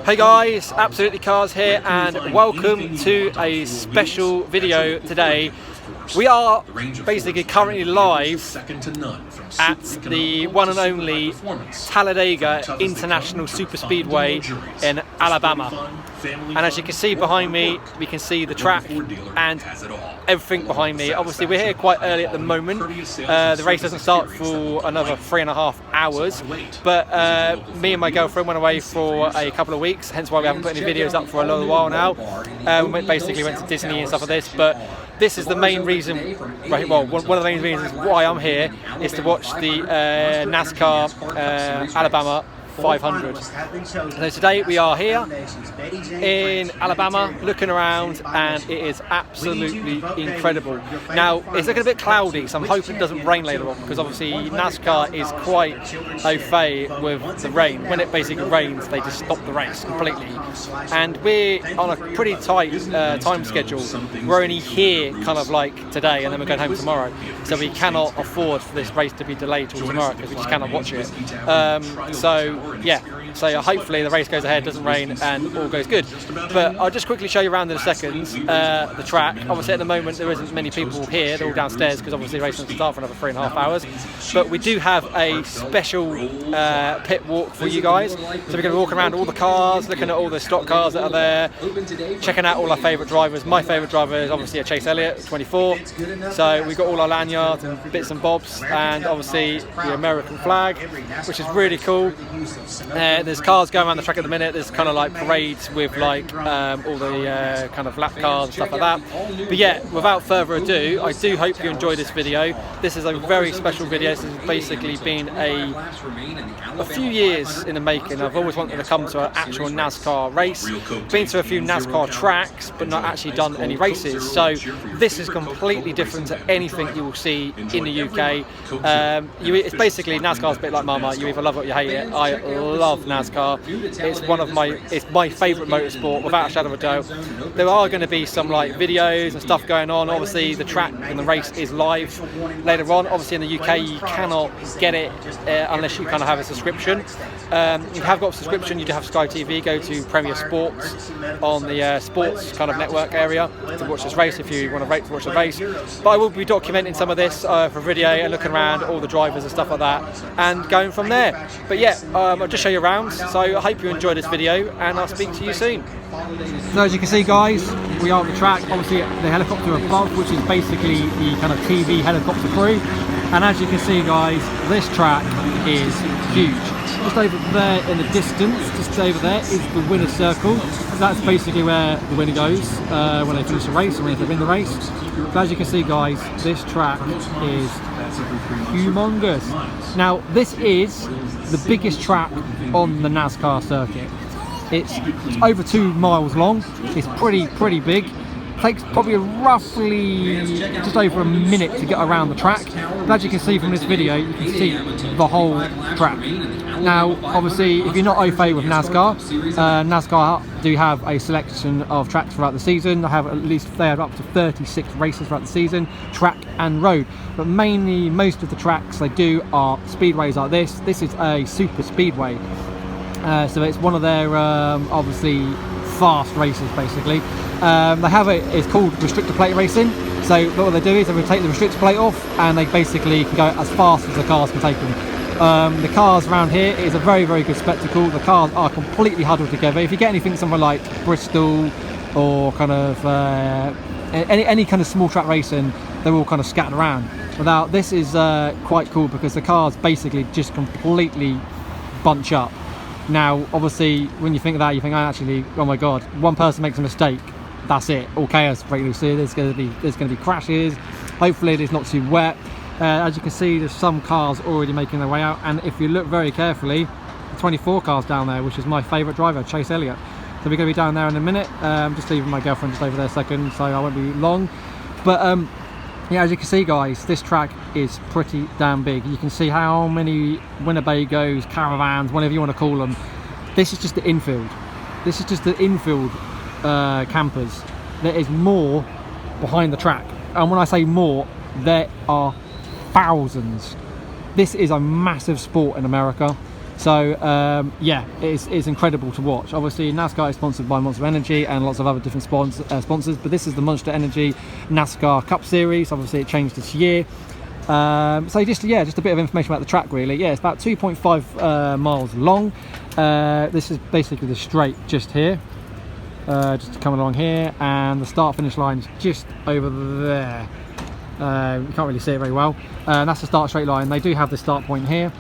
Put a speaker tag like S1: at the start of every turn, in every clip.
S1: Hey guys, Absolutely Cars here, and welcome to a special video today. We are basically currently live at the one and only Talladega International Super Speedway in Alabama. And as you can see behind me, we can see the track and everything behind me. Obviously we're here quite early at the moment. The race doesn't start for another 3.5 hours, but me and my girlfriend went away for a couple of weeks, hence why we haven't put any videos up for a little while now. We basically went to Disney and stuff like this, but this is the main reason, well, one of the main reasons why I'm here is to watch the Nascar Alabama 500. So today we are here in Alabama looking around, and it is absolutely incredible. Now it's looking a bit cloudy, so I'm hoping it doesn't rain later on, because obviously NASCAR is quite au fait with the rain. When it basically rains, they just stop the race completely, and we're on a pretty tight time schedule. We're only here kind of like today, and then we're going home tomorrow, so we cannot afford for this race to be delayed till tomorrow because we just cannot watch it. So hopefully the race goes ahead, doesn't rain, and all goes good. But I'll just quickly show you around in a second the track. Obviously at the moment there isn't many people here, they're all downstairs because obviously the race doesn't start for another 3.5 hours. But we do have a special pit walk for you guys. So we're going to walk around all the cars, looking at all the stock cars that are there, checking out all our favourite drivers. My favourite driver is obviously a Chase Elliott, 24. So we've got all our lanyards and bits and bobs, and obviously the American flag, which is really cool. There's cars going around the track at the minute. There's kind of like parades with like all the kind of lap cars and stuff like that. But yeah, without further ado, I do hope you enjoy this video. This is a very special video. This has basically been a few years in the making. I've always wanted to come to an actual NASCAR race. Been to a few NASCAR tracks, but not actually done any races. So this is completely different to anything you will see in the UK. It's basically NASCAR's a bit like Marmite. You either love it or you hate it. I love NASCAR. It's my favourite motorsport without a shadow of a doubt. There are going to be some like videos and stuff going on. Obviously the track and the race is live later on. Obviously in the UK you cannot get it unless you kind of have a subscription. If you have got a subscription, you do have Sky TV. Go to Premier Sports on the sports kind of network area to watch this race if you want to watch the race. But I will be documenting some of this for video and looking around all the drivers and stuff like that, and going from there. But yeah, I'll just show you around. So I hope you enjoyed this video, and I'll speak to you soon. So as you can see guys, we are on the track. Obviously the helicopter above, which is basically the kind of TV helicopter crew. And as you can see guys, this track is huge. Just over there in the distance, just over there is the winner's circle. That's basically where the winner goes when they finish the race, or when they win the race. So as you can see guys, this track is humongous. Now this is the biggest track on the NASCAR circuit. It's over 2 miles long. It's pretty big. Takes probably roughly just over a minute to get around the track. But as you can see from this video, you can see the whole track. Now obviously if you're not au fait with NASCAR, NASCAR do have a selection of tracks throughout the season. They have up to 36 races throughout the season, track and road. But mainly most of the tracks they do are speedways like this. This is a super speedway. So it's one of their obviously fast races basically. They have it's called restrictor plate racing. So what they do is they will take the restrictor plate off, and they basically can go as fast as the cars can take them. The cars around here is a very good spectacle. The cars are completely huddled together. If you get anything somewhere like Bristol or kind of any kind of small track racing, they're all kind of scattered around. Without this is quite cool because the cars basically just completely bunch up. Now obviously when you think of that, you think, oh my god, one person makes a mistake, that's it, all chaos break loose. There's going to be crashes. Hopefully it's not too wet. As you can see, there's some cars already making their way out, and if you look very carefully, the 24 car's down there, which is my favourite driver, Chase Elliott. So we're going to be down there in a minute. Just leaving my girlfriend just over there a second, so I won't be long. But yeah, as you can see guys, this track is pretty damn big. You can see how many Winnebagos, caravans, whatever you want to call them. This is just the infield. This is just the infield campers. There is more behind the track, and when I say more, there are thousands this is a massive sport in America. So yeah, it's incredible to watch. Obviously NASCAR is sponsored by Monster Energy and lots of other different sponsors, but this is the Monster Energy NASCAR Cup Series. Obviously it changed this year. So just a bit of information about the track really. Yeah, it's about 2.5 miles long. This is basically the straight just here, just coming along here, and the start finish line is just over there. You can't really see it very well. That's the start straight line. They do have the start point here,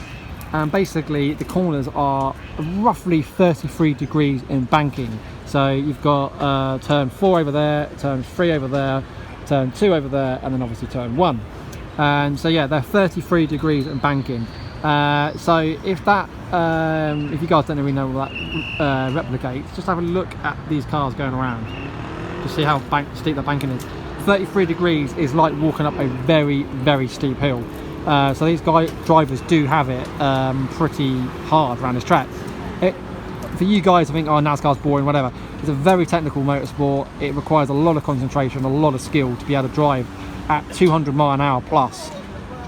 S1: and basically the corners are roughly 33 degrees in banking. So you've got turn 4 over there, turn 3 over there, turn 2 over there, and then obviously turn 1. And so yeah, they're 33 degrees in banking. So if that, if you guys don't really know what that replicates, just have a look at these cars going around to see how steep the banking is. 33 degrees is like walking up a very, very steep hill. So these drivers do have it pretty hard around this track. For you guys to think, oh, NASCAR's boring, whatever, it's a very technical motorsport. It requires a lot of concentration, a lot of skill to be able to drive at 200 mile an hour plus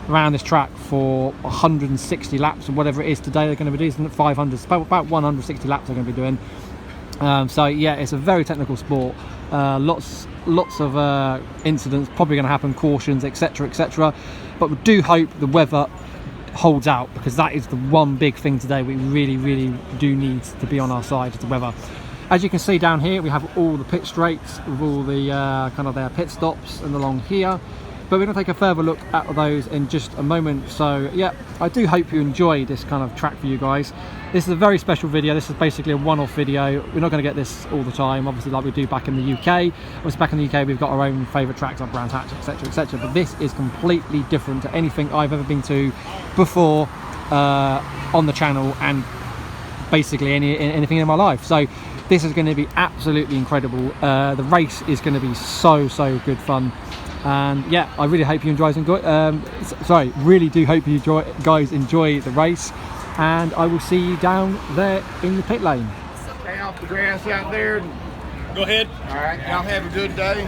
S1: around this track for 160 laps or whatever it is today. They're going to be doing 500, about 160 laps they're going to be doing. So yeah, it's a very technical sport. Lots of incidents probably going to happen, cautions, etc, etc, but we do hope the weather holds out, because that is the one big thing today we really do need to be on our side, is the weather. As you can see down here, we have all the pit straights with all the kind of their pit stops and along here, but we're going to take a further look at those in just a moment. So yeah, I do hope you enjoy this kind of track for you guys. This is a very special video. This is basically a one-off video. We're not going to get this all the time, obviously, like we do back in the UK. Obviously back in the UK we've got our own favourite tracks like Brands Hatch, etc, etc, but this is completely different to anything I've ever been to before on the channel, and basically anything in my life. So this is going to be absolutely incredible. The race is going to be so good fun, and yeah, I really hope you really do hope you guys enjoy the race, and I will see you down there in the pit lane.
S2: Stay off the grass out there.
S3: Go ahead.
S2: All right, y'all have a good day.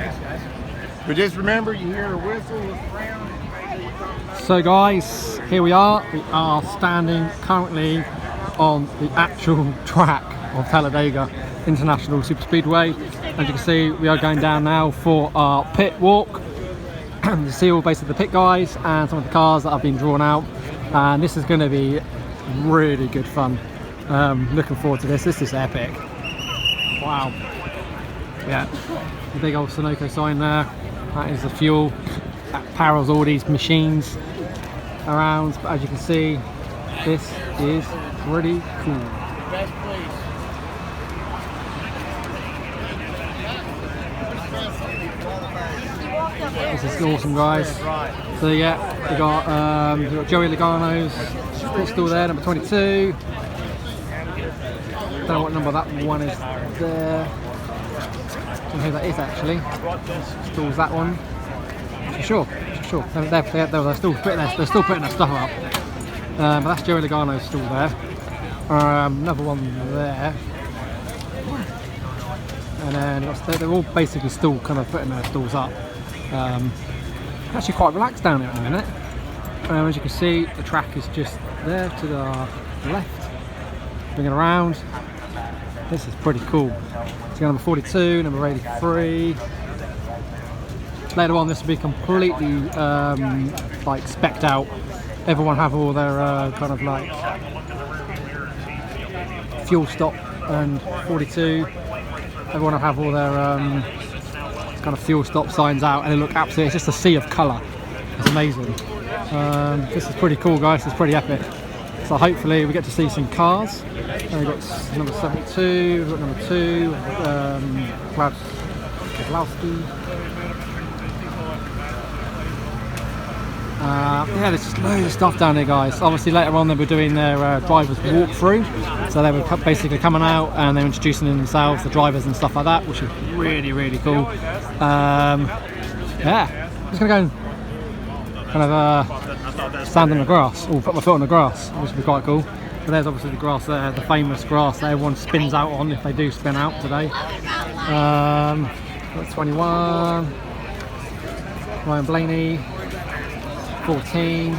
S2: But just remember, you hear a whistle, look around.
S1: So guys, here we are. We are standing currently on the actual track of Talladega International Super Speedway. As you can see, we are going down now for our pit walk. You see all basically the pit guys and some of the cars that have been drawn out, and this is going to be really good fun. Looking forward to this. This is epic. Wow. Yeah, the big old Sunoco sign there. That is the fuel that powers all these machines around. But as you can see, this is pretty cool. This is awesome, guys. So yeah, we got Joey Logano's still there, number 22. Don't know what number that one is there. Don't know who that is actually. Stalls that one. Sure. They're still putting their stuff up. But that's Joey Logano's still there. Another one there. And then they're all basically still kind of putting their stalls up. Actually quite relaxed down here at the minute. As you can see, the track is just there to the left. Bring it around. This is pretty cool. So number 42, number 83. Later on, this will be completely like specced out. Everyone have all their kind of like fuel stop, and 42. Everyone will have all their kind of fuel stop signs out, and they look absolutely, it's just a sea of colour. It's amazing. This is pretty cool, guys. It's pretty epic. So hopefully we get to see some cars. And we've got number 72, we've got number 2, Kowalski. Yeah, there's just loads of stuff down here, guys. Obviously later on they were doing their drivers walkthrough, so they were basically coming out and they were introducing themselves, the drivers and stuff like that, which is really cool. Yeah, I'm just gonna go and kind of stand on the grass, or put my foot on the grass, which would be quite cool. But there's obviously the grass there, the famous grass that everyone spins out on, if they do spin out today. That's 21, Ryan Blaney, 14,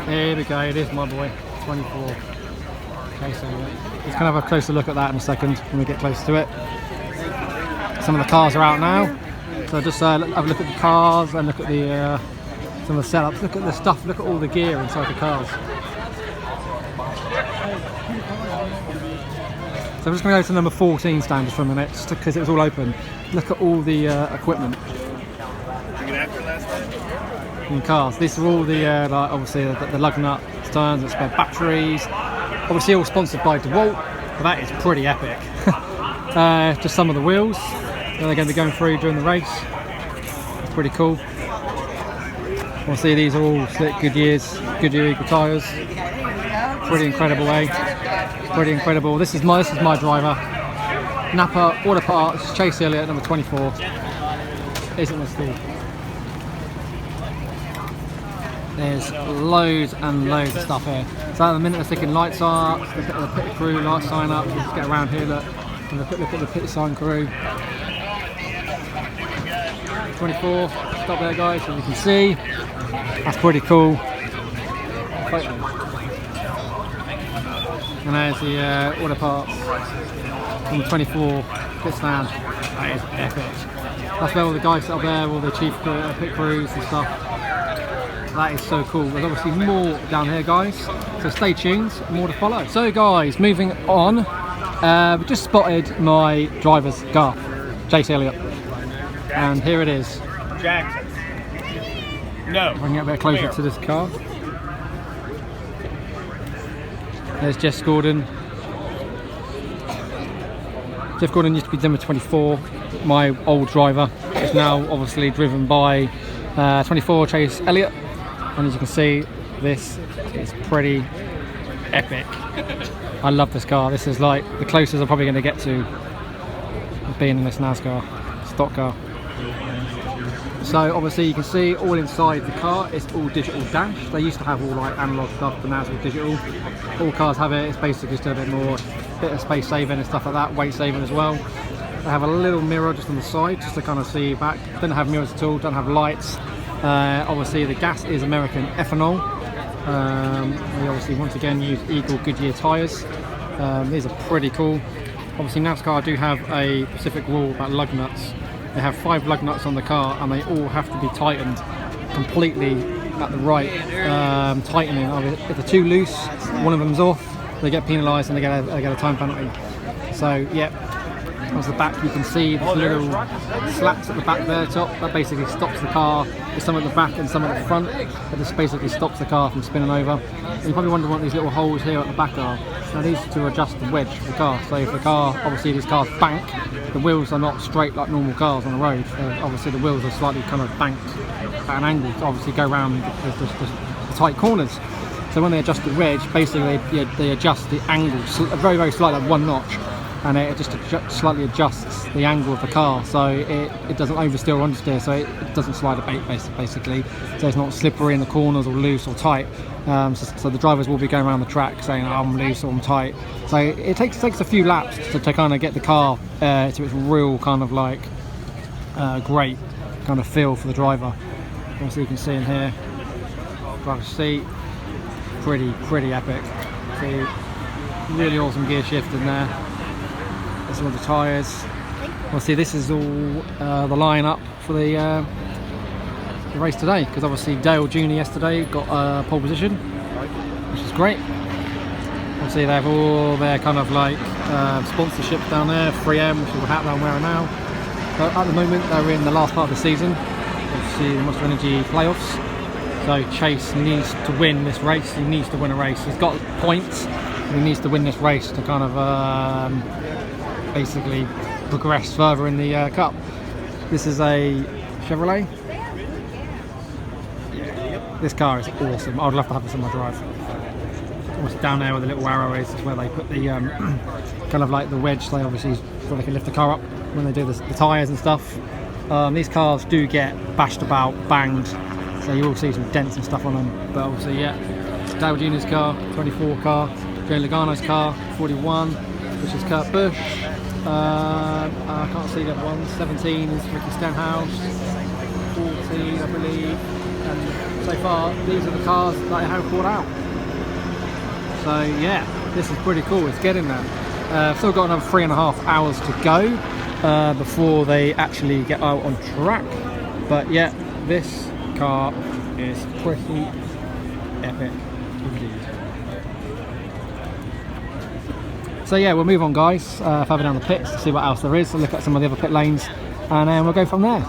S1: Here we go, it is my boy, 24. Okay, so let's kind of have a closer look at that in a second when we get close to it. Some of the cars are out now, so just have a look at the cars and look at the some of the setups. Look at the stuff, look at all the gear inside the cars. So I'm just going to go to number 14 stand just for a minute, just because it was all open. Look at all the equipment. In cars. These are all the like obviously the lug nut stands and spare batteries. Obviously all sponsored by DeWalt, but that is pretty epic. Just some of the wheels that they're going to be going through during the race. It's pretty cool. Obviously these are all slick Goodyear equal tyres. Pretty incredible, eh? Pretty incredible. This is my driver. Napa Auto Parts, Chase Elliott, number 24. Isn't this cool? There's loads and loads of stuff here. So at the minute they're sticking lights up, look at the pit crew light sign up. Let's get around here, look at the pit sign crew. 24, stop there guys, as you can see. That's pretty cool. And there's the Auto Parts number 24 pit stand. That is epic. That's where all the guys sit up there, all the chief pit crews and stuff. That is so cool. There's obviously more down here guys, so stay tuned, more to follow. So guys, moving on, we just spotted my driver's car, Chase Elliott, and here it is.
S2: Jackson. No.
S1: If I can get a bit closer to this car. There's Jeff Gordon. Jeff Gordon used to be number 24, my old driver. It's now obviously driven by 24 Chase Elliott. And as you can see, this is pretty epic. I love this car. This is like the closest I'm probably going to get to being in this Nascar stock car. So obviously you can see all inside the car, it's all digital dash. They used to have all like analog stuff, but now it's all digital. All cars have it. It's basically just a bit more, bit of space saving and stuff like that, weight saving as well. They have a little mirror just on the side, just to kind of see back. Don't have mirrors at all, don't have lights. Obviously the gas is American ethanol. We obviously once again use Eagle Goodyear tyres. These are pretty cool. Obviously NASCAR do have a specific rule about lug nuts. They have 5 lug nuts on the car and they all have to be tightened completely at the right tightening. If they're too loose, one of them's off, they get penalised and they get a time penalty. So yeah. As the back, you can see the little slats at the back there, top, that basically stops the car. There's some at the back and some at the front, that just basically stops the car from spinning over. And you probably wonder what these little holes here at the back are. Now these are to adjust the wedge of the car. So if the car, obviously these cars bank, the wheels are not straight like normal cars on the road. Obviously the wheels are slightly kind of banked at an angle to obviously go around the tight corners. So when they adjust the wedge, basically they adjust the angle very, very slightly, like 1 notch. And it just slightly adjusts the angle of the car, so it doesn't oversteer or understeer, so it doesn't slide a bait basically, so it's not slippery in the corners or loose or tight. So the drivers will be going around the track saying, oh, I'm loose or I'm tight. So it takes a few laps to kind of get the car to its real kind of like great kind of feel for the driver. Obviously you can see in here, driver's seat, pretty epic. See, really awesome gear shift in there. Some of the tyres. Obviously this is all the line-up for the race today, because obviously Dale Jr. yesterday got pole position, which is great. Obviously they have all their kind of like sponsorships down there, 3M, which is the hat that I'm wearing now. But at the moment they're in the last part of the season, obviously the Monster Energy playoffs. So Chase needs to win this race, he needs to win a race. He's got points, he needs to win this race to kind of basically progress further in the cup. This is a Chevrolet. This car is awesome. I'd love to have this on my drive. Almost down there where the little arrow is where they put the kind of like the wedge. They obviously so they can lift the car up when they do the tyres and stuff. These cars do get bashed about, banged, so you will see some dents and stuff on them. But obviously, yeah, Dale Jr.'s car, 24 car, Joe Logano's car, 41, which is Kurt Busch. I can't see that one. 17 is Ricky Stenhouse. 14, I believe. and so far these are the cars that I have brought out. So yeah, this is pretty cool. It's getting there. I've still got another 3.5 hours to go before they actually get out on track. But yeah, this car is pretty epic indeed. So yeah, we'll move on, guys, further down the pits to see what else there is, look at some of the other pit lanes, and then we'll go from there.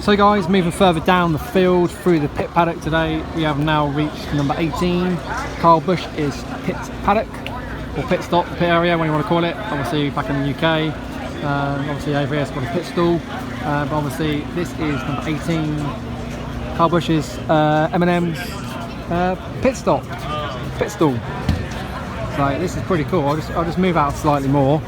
S1: So guys, moving further down the field through the pit paddock today, we have now reached number 18. Kyle Busch is pit paddock, or pit stop, pit area, what you want to call it. Obviously back in the UK, obviously over here it's called a pit stall, but obviously this is number 18. Kyle Busch's M&M's pit stop, pit stall. So this is pretty cool. I'll just move out slightly more,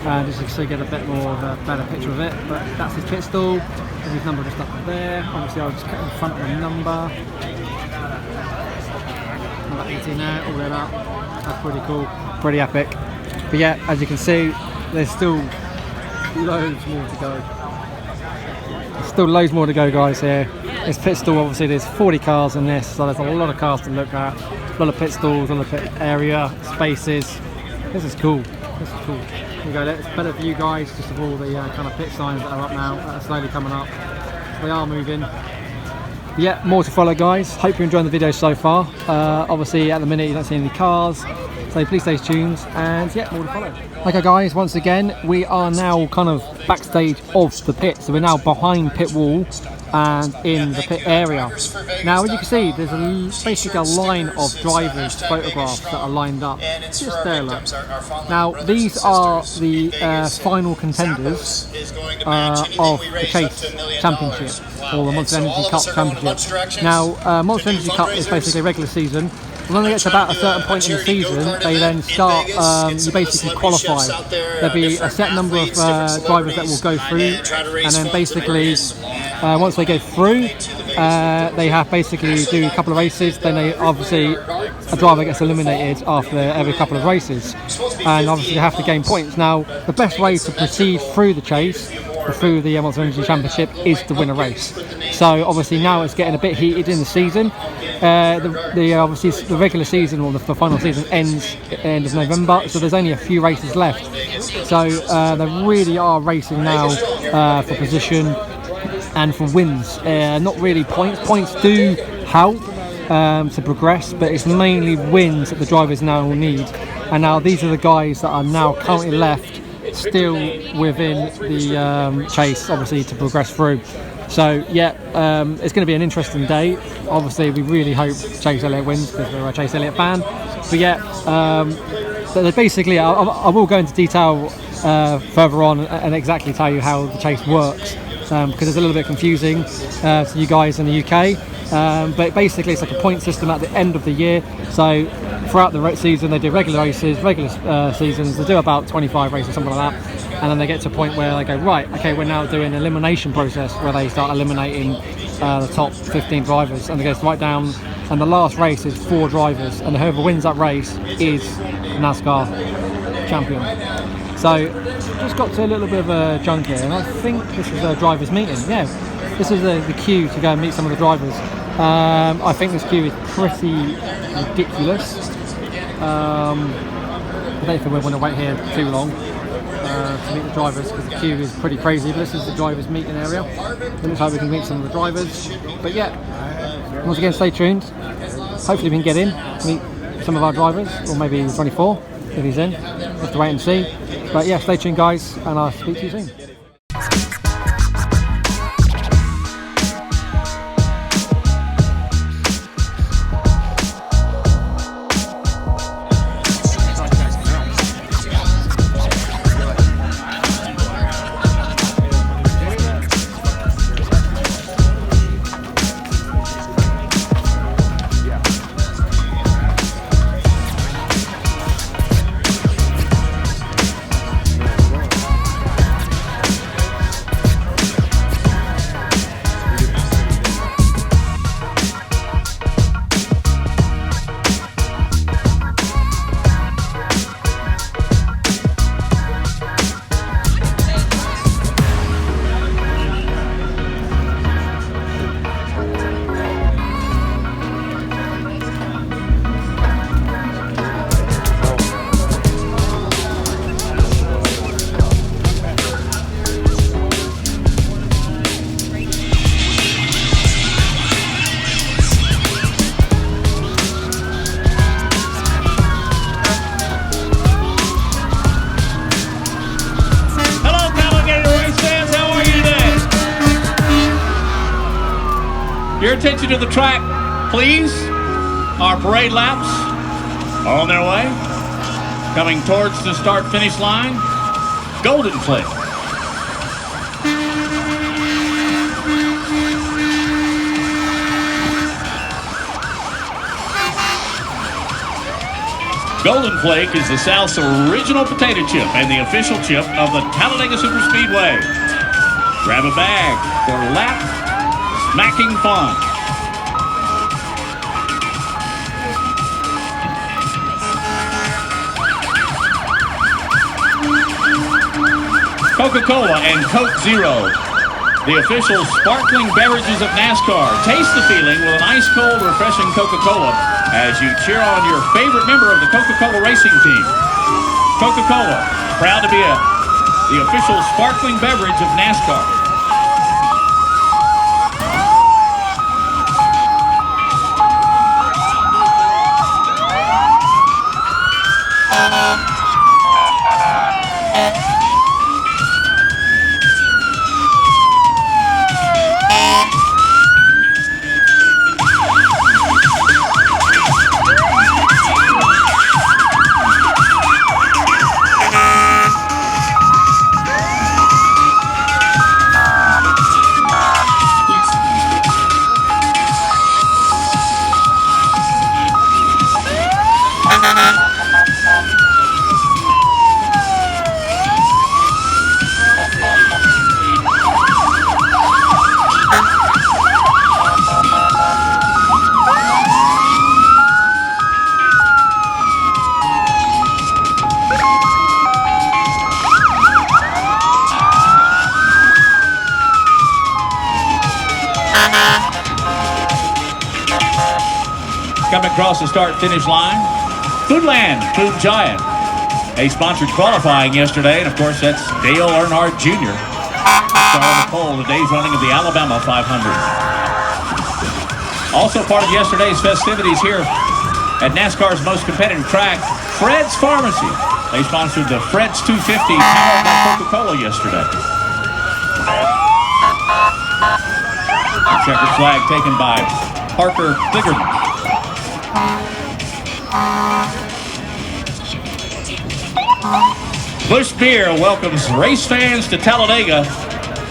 S1: just so you get a bit more of a better picture of it. But that's his pit stall. His number just up there. Obviously, I'll just cut in front of the number. Number 18 there, all the way up. That's pretty cool, pretty epic. But yeah, as you can see, there's still loads more to go. There's still loads more to go, guys. Here, this pit stall. Obviously, there's 40 cars in this, so there's a lot of cars to look at. A lot of pit stalls, a lot of pit area, spaces. This is cool. This is cool. There you go, it's better for you guys, just of all the kind of pit signs that are up now, that are slowly coming up. They are moving. But yeah, more to follow, guys. Hope you're enjoying the video so far. Obviously, at the minute, you don't see any cars, so please stay tuned, and yeah, more to follow. Okay, guys, once again, we are now kind of backstage of the pit, so we're now behind pit wall and in the pit area. Now, as you can see, there's basically a line of drivers' photographs that are lined up. Just there, look. Now, these are the final contenders of the Chase Championship, or the Monster Energy Cup Championship. Now, Monster Energy Cup is basically a regular season. When they get to about a certain point in the season, they then start, you basically qualify. There'll be a set number of drivers that will go through, and then basically, once they go through, they have basically do a couple of races, then they obviously, a driver gets eliminated after every couple of races, and obviously they have to gain points. Now, the best way to proceed through the chase, or through the Monster Energy Championship, is to win a race. So obviously now it's getting a bit heated in the season. Obviously the regular season, or the final season, ends at the end of November, so there's only a few races left. So they really are racing now for position and for wins. Not really points. Points do help to progress, but it's mainly wins that the drivers now will need. And now these are the guys that are now currently left still within the chase, obviously, to progress through. So yeah, it's going to be an interesting day. Obviously, we really hope Chase Elliott wins because we're a Chase Elliott fan. But yeah, basically, I will go into detail further on and exactly tell you how the chase works, because it's a little bit confusing to you guys in the UK. But basically, it's like a point system at the end of the year. So throughout the season, they do regular races, regular seasons. They do about 25 races, something like that. And then they get to a point where they go, right, okay, we're now doing an elimination process where they start eliminating the top 15 drivers, and it goes right down, and the last race is 4 drivers, and whoever wins that race is NASCAR champion. So just got to a little bit of a junk here, and I think this is a drivers meeting. Yeah, this is the queue to go and meet some of the drivers. I think this queue is pretty ridiculous. I don't think we want to wait here too long to meet the drivers, because the queue is pretty crazy. But this is the drivers meeting area. It looks like we can meet some of the drivers. But yeah, once again, stay tuned. Hopefully we can get in, meet some of our drivers, or maybe 24 if he's in. We'll have to wait and see. But yeah, stay tuned, guys, and I'll speak to you soon.
S3: Your attention to the track, please. Our parade laps are on their way. Coming towards the start-finish line, Golden Flake. Golden Flake is the South's original potato chip and the official chip of the Talladega Superspeedway. Grab a bag for lap smacking fun. Coca-Cola and Coke Zero, the official sparkling beverages of NASCAR. Taste the feeling with an ice-cold, refreshing Coca-Cola as you cheer on your favorite member of the Coca-Cola racing team. Coca-Cola, proud to be the official sparkling beverage of NASCAR. Coming across the start-finish line, Foodland, Food Giant. They sponsored qualifying yesterday, and of course that's Dale Earnhardt Jr. Star on the pole, today's running of the Alabama 500. Also part of yesterday's festivities here at NASCAR's most competitive track, Fred's Pharmacy. They sponsored the Fred's 250 powered by Coca-Cola yesterday. The checkered flag taken by Parker Kligerman. Busch Beer welcomes race fans to Talladega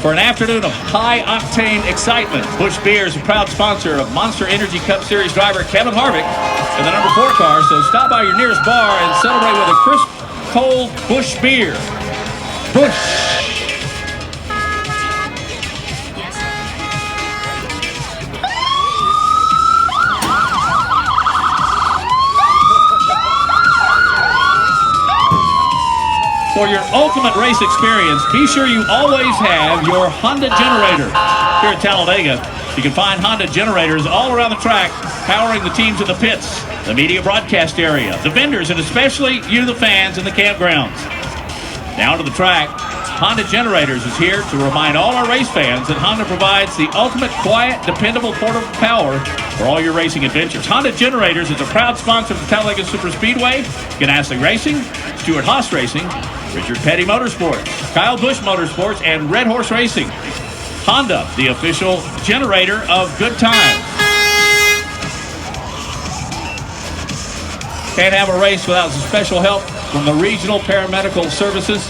S3: for an afternoon of high-octane excitement. Busch Beer is a proud sponsor of Monster Energy Cup Series driver Kevin Harvick in the number 4 car, so stop by your nearest bar and celebrate with a crisp, cold Busch Beer. Busch. For your ultimate race experience, be sure you always have your Honda generator. Here at Talladega, you can find Honda generators all around the track, powering the teams in the pits, the media broadcast area, the vendors, and especially you, the fans, in the campgrounds. Now to the track, Honda Generators is here to remind all our race fans that Honda provides the ultimate quiet, dependable, portable power for all your racing adventures. Honda Generators is a proud sponsor of the Talladega Superspeedway, Ganassi Racing, Stewart Haas Racing, Richard Petty Motorsports, Kyle Busch Motorsports, and Red Horse Racing. Honda, the official generator of good times. Can't have a race without some special help from the regional paramedical services,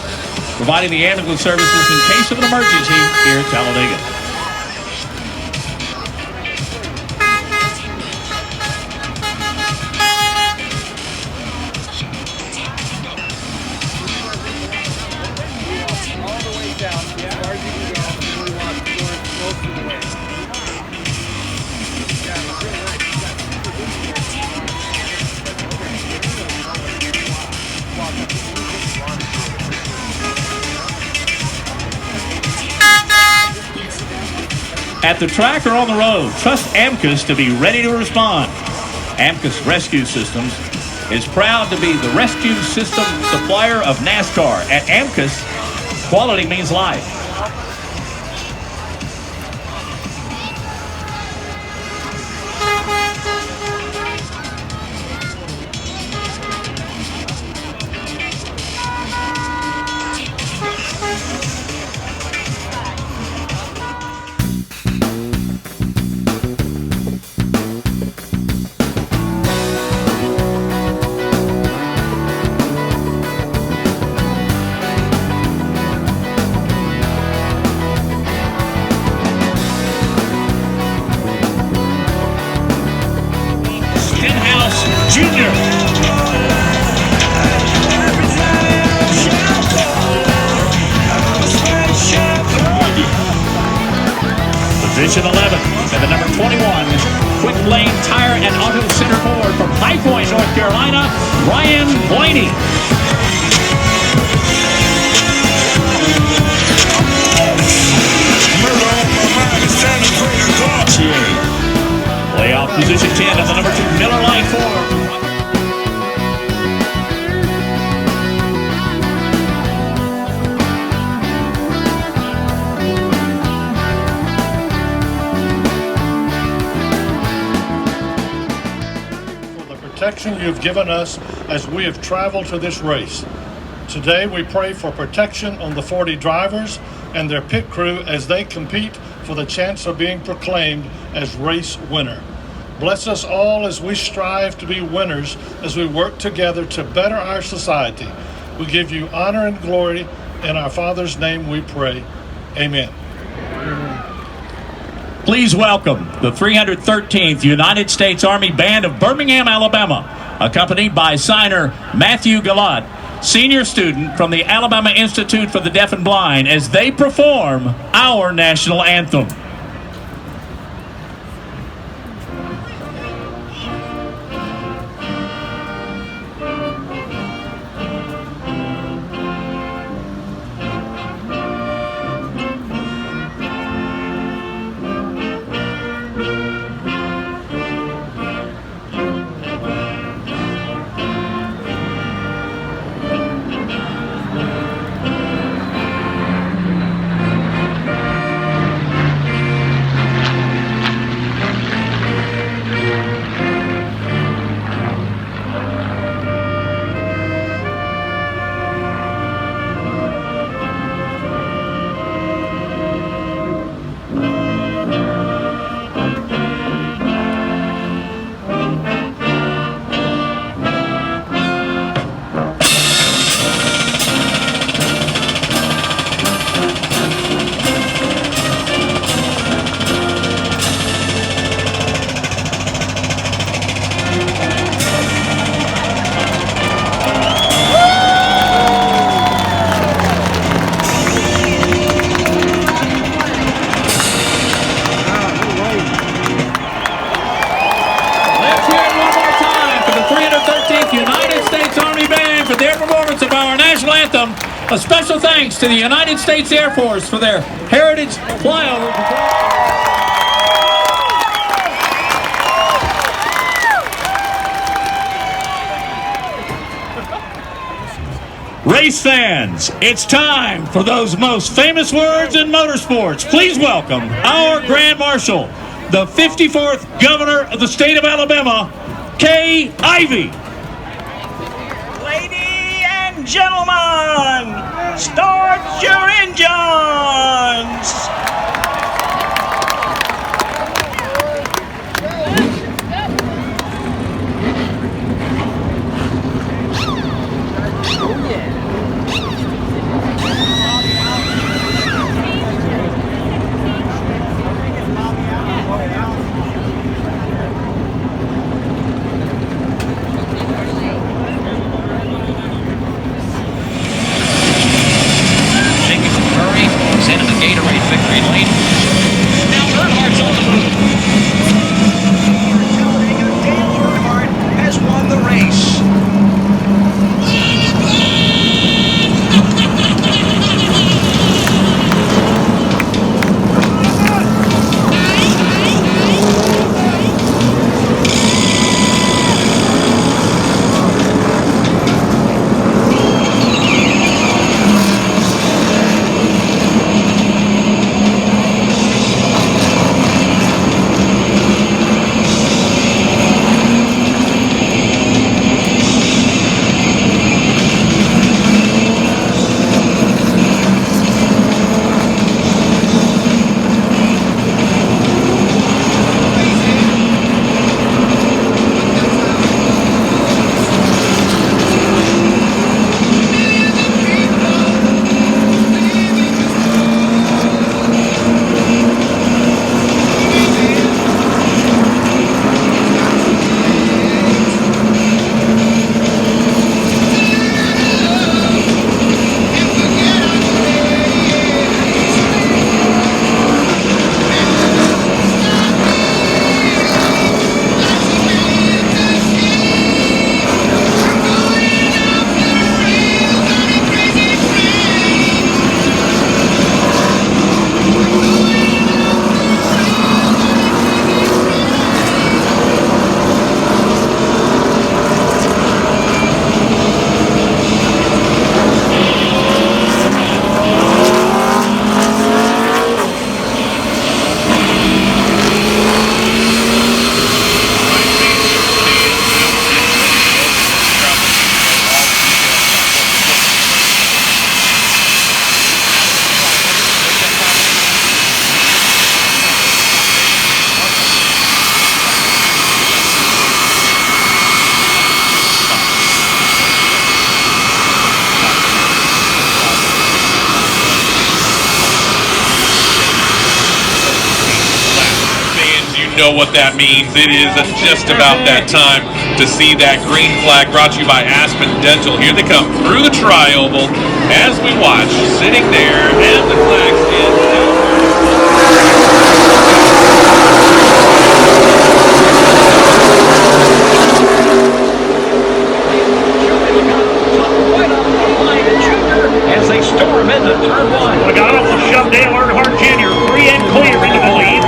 S3: providing the ambulance services in case of an emergency here at Talladega. At the track or on the road, trust AMCUS to be ready to respond. AMCUS Rescue Systems is proud to be the rescue system supplier of NASCAR. At AMCUS, quality means life. Position 11, and the number 21, Quick Lane Tire and Auto Center Ford from High Point, North Carolina, Ryan Blaney. Playoff position 10 and the number 2 Miller Lite Ford.
S4: Protection you've given us as we have traveled to this race. Today we pray for protection on the 40 drivers and their pit crew as they compete for the chance of being proclaimed as race winner. Bless us all as we strive to be winners as we work together to better our society. We give you honor and glory. In our Father's name we pray. Amen.
S3: Please welcome the 313th United States Army Band of Birmingham, Alabama, accompanied by signer Matthew Galat, senior student from the Alabama Institute for the Deaf and Blind, as they perform our national anthem. Anthem. A special thanks to the United States Air Force for their heritage flyover. Race fans, it's time for those most famous words in motorsports. Please welcome our Grand Marshal, the 54th Governor of the state of Alabama, Kay Ivey.
S5: Ladies and gentlemen, start your engines.
S6: know what that means. It is just about that time to see that green flag, brought to you by Aspen Dental. Here they come through the tri-oval as we watch, sitting there, and the flag stands down.
S5: As they storm into turn one. Logano will shove Dale Earnhardt Jr. free and clear into the lead.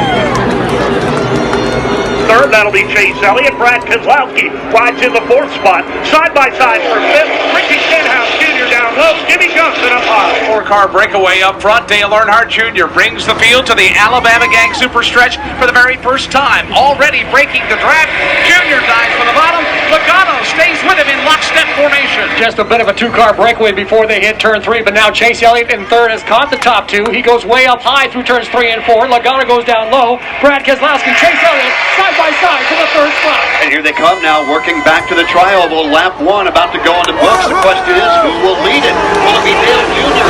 S5: Third, that'll be Chase Elliott. Brad Keselowski rides in the fourth spot. Side by side for fifth. Ricky Stenhouse Jr. down low. Jimmy Johnson up high.
S3: Four-car breakaway up front. Dale Earnhardt Jr. brings the field to the Alabama Gang Super Stretch for the very first time. Already breaking the track. Jr. dives for the bottom. Logano stays with him in lockstep formation.
S7: Just a bit of a two-car breakaway before they hit turn 3, but now Chase Elliott in third has caught the top two. He goes way up high through turns 3 and 4. Logano goes down low. Brad Keselowski, Chase Elliott, side by side to the third spot.
S8: And here they come now, working back to the tri-oval. Lap 1 about to go on the books. The question is, who will lead it? Will it be Dale Jr.?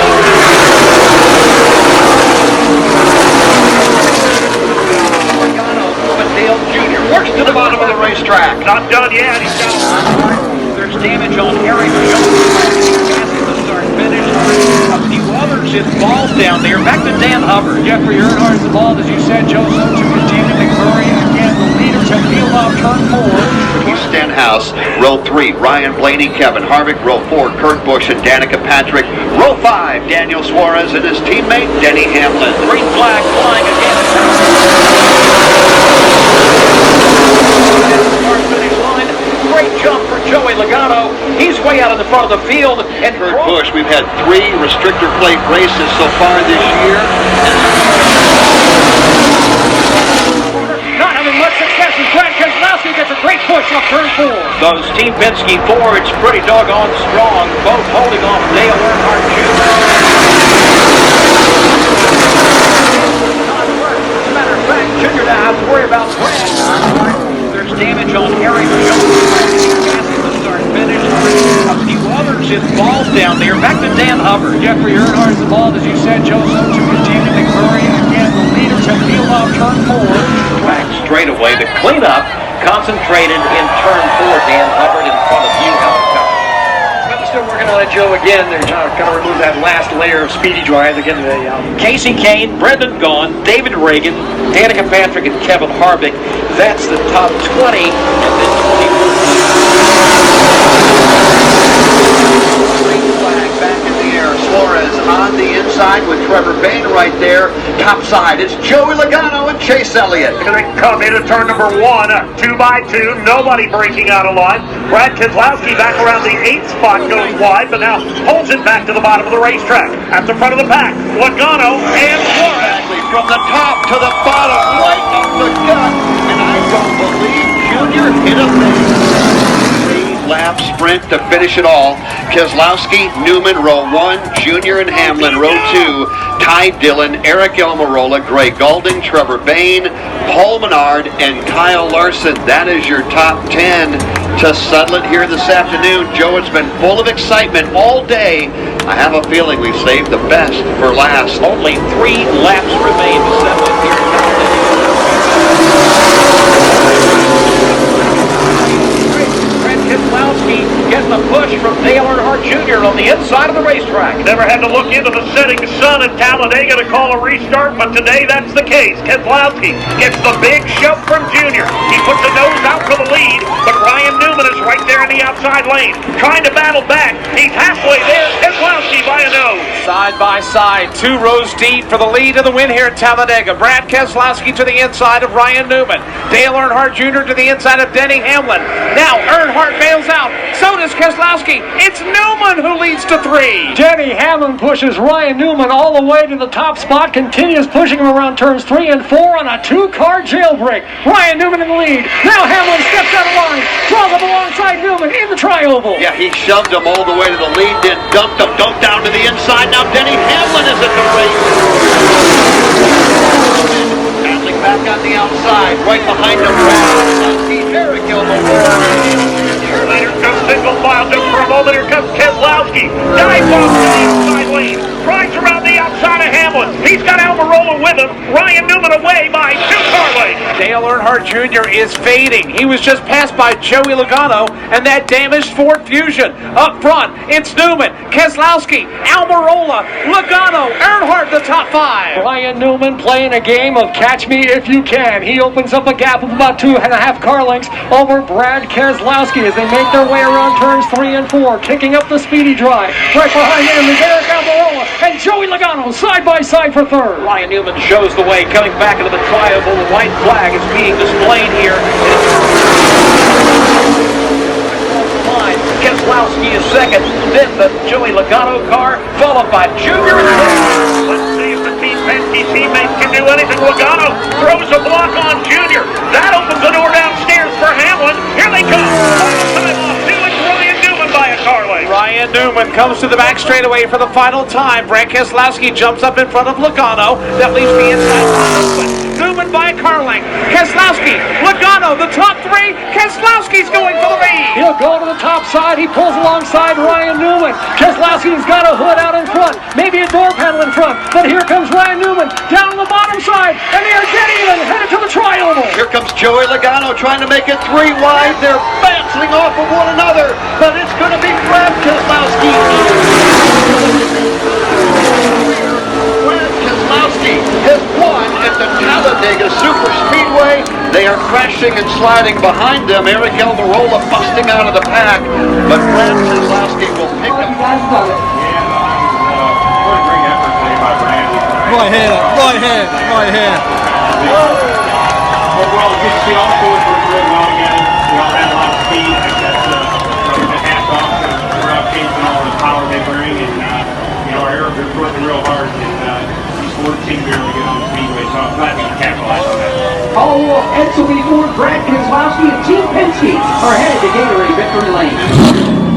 S8: Logano, but Dale Jr. works to the bottom of the racetrack.
S5: Not done yet. He's got
S3: There's damage on Eric Jones. The start finish. A few others involved down there. Back to Dan Hubbard.
S7: Jeffrey Earnhardt's involved, as you said, Joseph, to Virginia McMurray. Again, the leaders have peeled off turn 4.
S8: Keith Stenhouse, row 3, Ryan Blaney, Kevin Harvick, row 4, Kurt Busch and Danica Patrick, row 5, Daniel Suarez and his teammate, Denny Hamlin.
S3: Green flag flying again. Start finish line. Great jump for Joey Logano. He's way out in the front of the field. And
S8: Kurt Busch, we've had 3 restrictor plate races so far this year.
S7: Not having much success as Brad Keselowski gets a great push off turn 4.
S3: those Team Penske Fords pretty doggone strong, both holding off Dale Earnhardt Jr. As a matter of fact, Jr. now has to worry about Brad. There's damage on Eric Jones. Start finish. A few others involved down there. Back to Dan Hubbard.
S7: Jeffrey Earnhardt's involved, as you said, Joseph, to Virginia McMurray. Again, the leaders have peeled off turn 4.
S3: Track straightaway. The cleanup concentrated in turn 4. Dan Hubbard in front of you, Helen.
S7: Still working on it, Joe. Again, they're trying to remove that last layer of speedy dry to get to the
S3: Casey Kane, Brendan Gaughan, David Reagan, Danica Patrick, and Kevin Harvick. That's the top 20. And then 20.
S8: Green flag back in the air. Suarez on the inside with Trevor Bayne right there. Top side, it's Joey Logano and Chase Elliott.
S5: Going to come into turn number 1, 2x2, nobody breaking out of line. Brad Keselowski back around the 8th spot goes wide, but now holds it back to the bottom of the racetrack. At the front of the pack, Logano and Suarez.
S8: From the top to the bottom, right up the gut, and I don't believe Junior hit a thing. 3-lap sprint to finish it all. Keselowski, Newman, row 1, Junior and Hamlin, row 2, Ty Dillon, Eric Almirola, Gray Gaulding, Trevor Bayne, Paul Menard, and Kyle Larson. That is your top 10 to settle it here this afternoon. Joe, it's been full of excitement all day. I have a feeling we've saved the best for last.
S3: Only 3 laps remain to settle it here. Keselowski getting a push from Dale Earnhardt Jr. on the inside of the racetrack.
S5: Never had to look into the setting sun at Talladega to call a restart, but today that's the case. Keselowski gets the big shove from Jr. He puts the nose out for the lead, but Ryan Newman is right there in the outside lane, trying to battle back. He's halfway there. Keselowski by a nose.
S3: Side by side, 2 rows deep for the lead of the win here at Talladega. Brad Keselowski to the inside of Ryan Newman. Dale Earnhardt Jr. to the inside of Denny Hamlin. Now Earnhardt bails out. So does Keselowski. It's Newman who leads to 3.
S7: Denny Hamlin pushes Ryan Newman all the way to the top spot, continues pushing him around turns 3 and 4 on a 2-car jailbreak. Ryan Newman in the lead. Now Hamlin steps out of line, draws up alongside Newman in the tri-oval.
S8: Yeah, he shoved him all the way to the lead, then dumped him, dumped down to the inside. Now Denny Hamlin is at the race. Battling back on the outside, right behind him. Eric Almirola.
S5: Here comes single file, just for a moment. Here comes Keselowski. Dives off to the inside lane. Drives around the outside of Hamlin. He's got Almirola with him. Ryan Newman away by 2 car lengths.
S3: Dale Earnhardt
S9: Newman Jr. is fading. He was just passed by Joey Logano and that damaged Ford Fusion. Up front, it's Newman, Keselowski, Almirola, Logano, Earnhardt, the top 5.
S7: Ryan Newman playing a game of catch me if you can. He opens up a gap of about 2.5 car lengths over Brad Keselowski as they make their way around turns 3 and 4, kicking up the speedy drive. Right behind him is Eric Almirola and Joey Logano side by side for third.
S9: Ryan Newman shows the way, coming back into the tri-oval. The white flag is being displayed here. Keselowski is second, then the Joey Logano car, followed by Junior.
S5: Let's see if the Team Penske teammates can do anything. Logano throws a block on Junior. That opens the door downstairs for Hamlin. Here they come. Time off two, it's Ryan Newman by a car length.
S9: Ryan Newman comes to the back straightaway for the final time. Brad Keselowski jumps up in front of Logano. That leaves the inside open. Newman by a car length. Keselowski, Logano, the top 3. Keselowski's going for the lead.
S7: He'll go to the top side. He pulls alongside Ryan Newman. Keselowski's got a hood out in front, maybe a door panel in front. But here comes Ryan Newman down on the bottom side, and they are dead even, headed to the tri-oval.
S8: Here comes Joey Logano trying to make it 3 wide. They're bouncing off of one another, but it's going to be Brad Keselowski. Brad Keselowski has won at the Talladega Super Speedway. They are crashing and sliding behind them. Eric Almirola busting out of the pack, but Brad Keselowski will pick up.
S1: Right here, right here, right here.
S3: Overall, good to see all four work really well together. We all had a lot of speed. I think that's the hats off for our teams and all the power they bring. And, our air is working real hard. And these Ford teams are really good on the speedway, so I'm glad we can capitalize on that.
S10: All of Edsel Ford, Brad Keselowski, and Team Penske are headed to Gatorade Victory Lane.